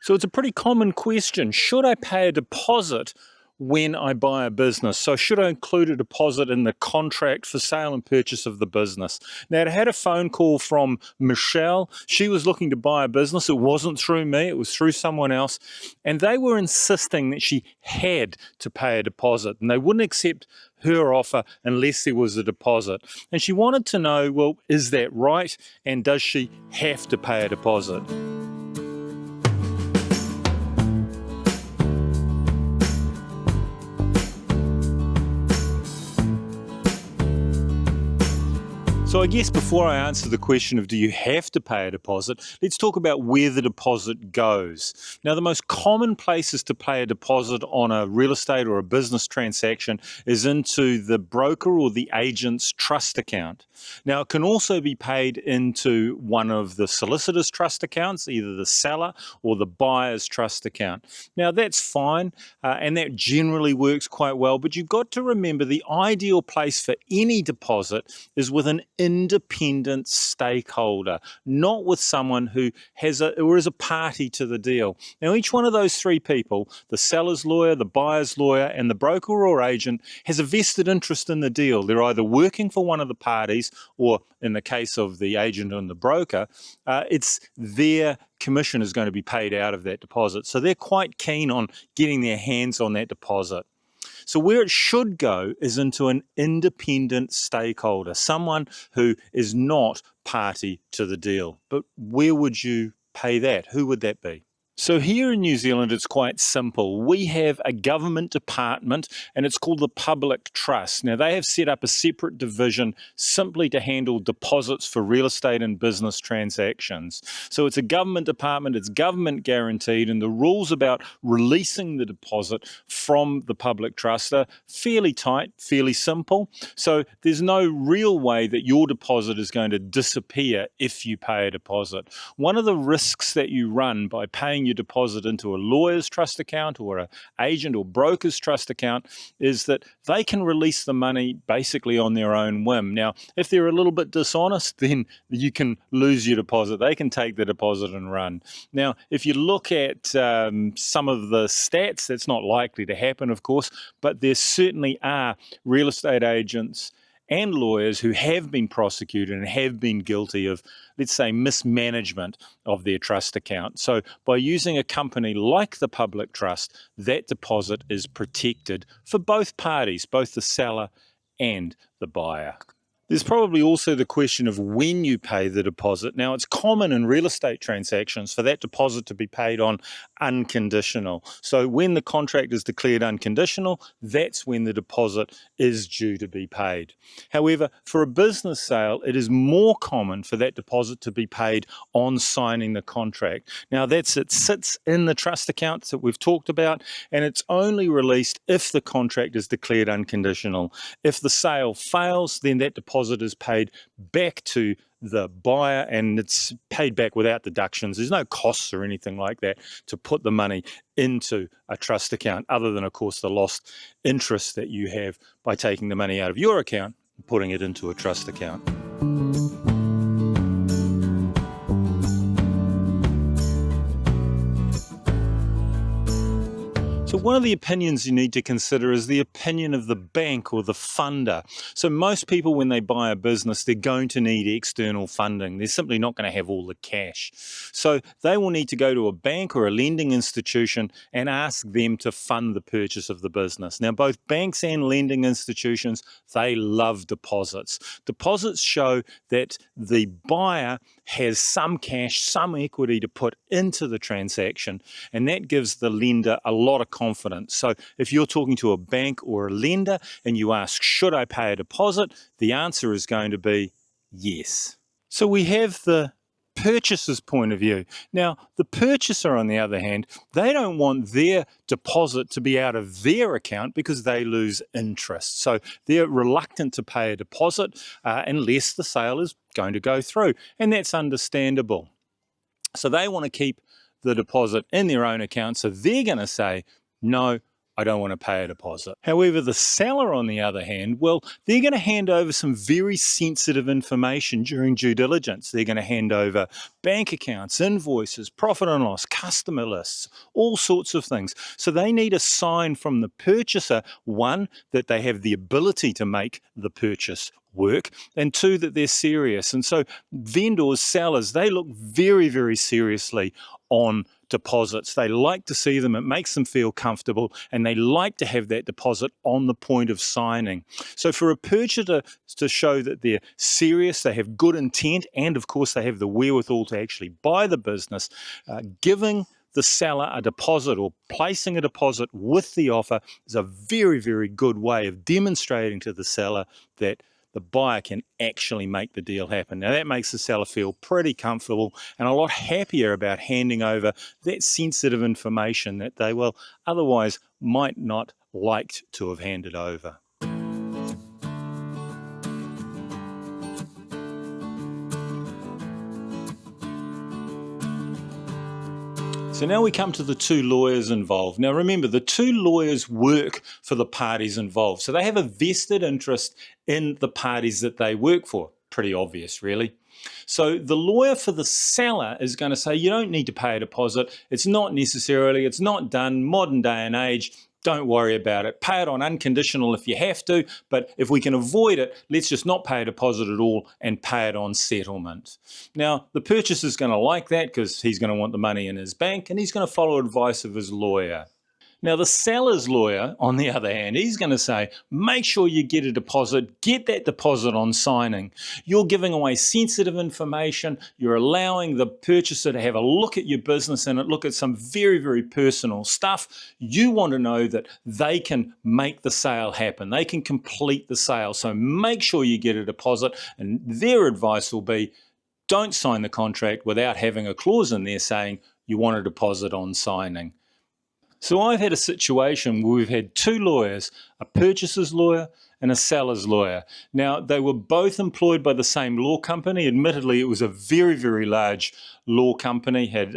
So it's a pretty common question. Should I pay a deposit when I buy a business? So should I include a deposit in the contract for sale and purchase of the business? Now, I had a phone call from Michelle. She was looking to buy a business. It wasn't through me. It was through someone else. And they were insisting that she had to pay a deposit, and they wouldn't accept her offer unless there was a deposit. And she wanted to know, well, is that right? And does she have to pay a deposit? So I guess before I answer the question of do you have to pay a deposit, let's talk about where the deposit goes. Now, the most common places to pay a deposit on a real estate or a business transaction is into the broker or the agent's trust account. Now, it can also be paid into one of the solicitor's trust accounts, either the seller or the buyer's trust account. Now, that's fine, and that generally works quite well, but you've got to remember the ideal place for any deposit is with an independent stakeholder, not with someone who has or is a party to the deal. Now, each one of those three people, the seller's lawyer, the buyer's lawyer, and the broker or agent, has a vested interest in the deal. They're either working for one of the parties, or in the case of the agent and the broker, it's their commission is going to be paid out of that deposit. So they're quite keen on getting their hands on that deposit. So where it should go is into an independent stakeholder, someone who is not party to the deal. But where would you pay that? Who would that be? So here in New Zealand, it's quite simple. We have a government department, and it's called the Public Trust. Now, they have set up a separate division simply to handle deposits for real estate and business transactions. So it's a government department, it's government guaranteed, and the rules about releasing the deposit from the Public Trust are fairly tight, fairly simple. So there's no real way that your deposit is going to disappear if you pay a deposit. One of the risks that you run by paying your deposit into a lawyer's trust account or an agent or broker's trust account is that they can release the money basically on their own whim. Now, if they're a little bit dishonest, then you can lose your deposit. They can take the deposit and run. Now, if you look at some of the stats, that's not likely to happen, of course, but there certainly are real estate agents and lawyers who have been prosecuted and have been guilty of, let's say, mismanagement of their trust account. So by using a company like the Public Trust, that deposit is protected for both parties, both the seller and the buyer. There's probably also the question of when you pay the deposit. Now, it's common in real estate transactions for that deposit to be paid on unconditional. So when the contract is declared unconditional, that's when the deposit is due to be paid. However, for a business sale, it is more common for that deposit to be paid on signing the contract. Now, it sits in the trust accounts that we've talked about, and it's only released if the contract is declared unconditional. If the sale fails, then that deposit is paid back to the buyer, and it's paid back without deductions. There's no costs or anything like that to put the money into a trust account, other than, of course, the lost interest that you have by taking the money out of your account and putting it into a trust account. So one of the opinions you need to consider is the opinion of the bank or the funder. So most people, when they buy a business, they're going to need external funding. They're simply not going to have all the cash. So they will need to go to a bank or a lending institution and ask them to fund the purchase of the business. Now, both banks and lending institutions, they love deposits. Deposits show that the buyer has some cash, some equity to put into the transaction, and that gives the lender a lot of confidence. So if you're talking to a bank or a lender and you ask, should I pay a deposit? The answer is going to be yes. So we have the purchaser's point of view. Now, the purchaser, on the other hand, they don't want their deposit to be out of their account because they lose interest. So they're reluctant to pay a deposit unless the sale is going to go through, and that's understandable. So they want to keep the deposit in their own account, so they're going to say, no, I don't want to pay a deposit. However, the seller, on the other hand, well, they're going to hand over some very sensitive information during due diligence. They're going to hand over bank accounts, invoices, profit and loss, customer lists, all sorts of things. So they need a sign from the purchaser, one, that they have the ability to make the purchase work, and two, that they're serious. And so vendors, sellers, they look very, very seriously on deposits. They like to see them, it makes them feel comfortable, and they like to have that deposit on the point of signing. So for a purchaser to show that they're serious, they have good intent, and of course they have the wherewithal to actually buy the business, giving the seller a deposit or placing a deposit with the offer is a very, very good way of demonstrating to the seller that the buyer can actually make the deal happen. Now that makes the seller feel pretty comfortable and a lot happier about handing over that sensitive information that they, well, otherwise might not like to have handed over. So now we come to the two lawyers involved. Now remember, the two lawyers work for the parties involved. So they have a vested interest in the parties that they work for. Pretty obvious, really. So the lawyer for the seller is going to say, you don't need to pay a deposit. It's not necessarily, it's not done, modern day and age. Don't worry about it. Pay it on unconditional if you have to, but if we can avoid it, let's just not pay a deposit at all and pay it on settlement. Now, the purchaser's going to like that because he's going to want the money in his bank and he's going to follow advice of his lawyer. Now, the seller's lawyer, on the other hand, he's going to say, make sure you get a deposit, get that deposit on signing. You're giving away sensitive information. You're allowing the purchaser to have a look at your business and look at some very, very personal stuff. You want to know that they can make the sale happen. They can complete the sale. So make sure you get a deposit. And their advice will be, don't sign the contract without having a clause in there saying you want a deposit on signing. So I've had a situation where we've had two lawyers, a purchaser's lawyer and a seller's lawyer. Now, they were both employed by the same law company. Admittedly, it was a very, very large law company, had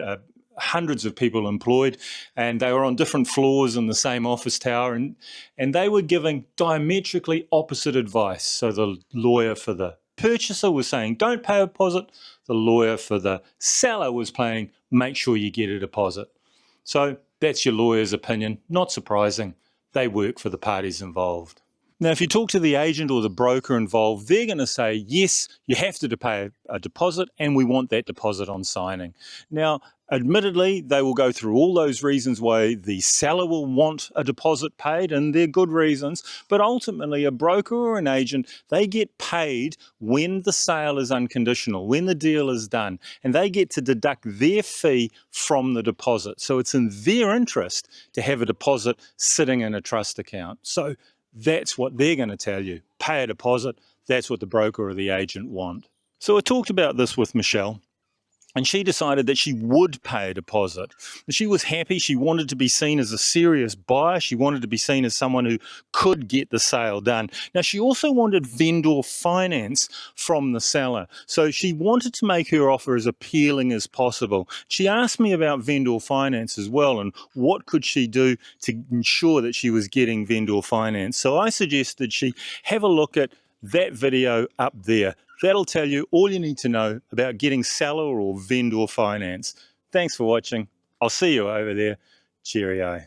hundreds of people employed, and they were on different floors in the same office tower, and they were giving diametrically opposite advice. So the lawyer for the purchaser was saying, don't pay a deposit. The lawyer for the seller was saying, make sure you get a deposit. So that's your lawyer's opinion. Not surprising. They work for the parties involved. Now, if you talk to the agent or the broker involved, they're going to say, yes, you have to pay a deposit and we want that deposit on signing. Now, admittedly, they will go through all those reasons why the seller will want a deposit paid, and they're good reasons, but ultimately a broker or an agent, they get paid when the sale is unconditional, when the deal is done, and they get to deduct their fee from the deposit. So it's in their interest to have a deposit sitting in a trust account. So that's what they're going to tell you. Pay a deposit. That's what the broker or the agent want. So I talked about this with Michelle, and she decided that she would pay a deposit. She was happy. She wanted to be seen as a serious buyer. She wanted to be seen as someone who could get the sale done. Now, she also wanted vendor finance from the seller. So she wanted to make her offer as appealing as possible. She asked me about vendor finance as well and what could she do to ensure that she was getting vendor finance. So I suggested she have a look at that video up there. That'll tell you all you need to know about getting seller or vendor finance. Thanks for watching. I'll see you over there. Cheerio.